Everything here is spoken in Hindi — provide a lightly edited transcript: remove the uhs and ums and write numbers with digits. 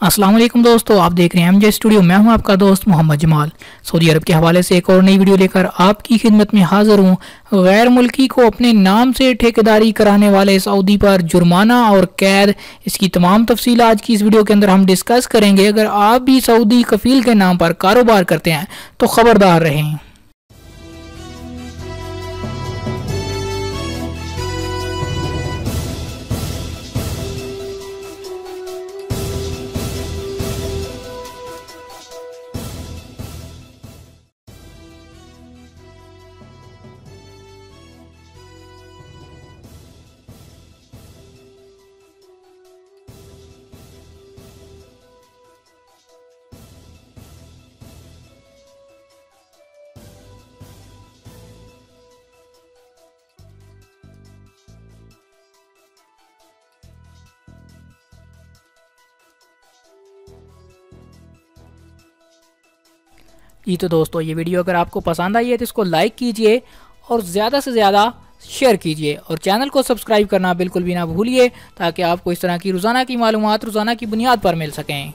अस्सलाम वालेकुम दोस्तों, आप देख रहे हैं एमजे स्टूडियो। मैं हूं आपका दोस्त मोहम्मद जमाल। सऊदी अरब के हवाले से एक और नई वीडियो लेकर आपकी खिदमत में हाजिर हूं। गैर मुल्की को अपने नाम से ठेकेदारी कराने वाले सऊदी पर जुर्माना और कैद, इसकी तमाम तफसील आज की इस वीडियो के अंदर हम डिस्कस करेंगे। अगर आप भी सऊदी कफील के नाम पर कारोबार करते हैं तो खबरदार रहें। ये तो दोस्तों, ये वीडियो अगर आपको पसंद आई है तो इसको लाइक कीजिए और ज़्यादा से ज़्यादा शेयर कीजिए और चैनल को सब्सक्राइब करना बिल्कुल भी ना भूलिए, ताकि आपको इस तरह की रोज़ाना की मालूमात रोज़ाना की बुनियाद पर मिल सकें।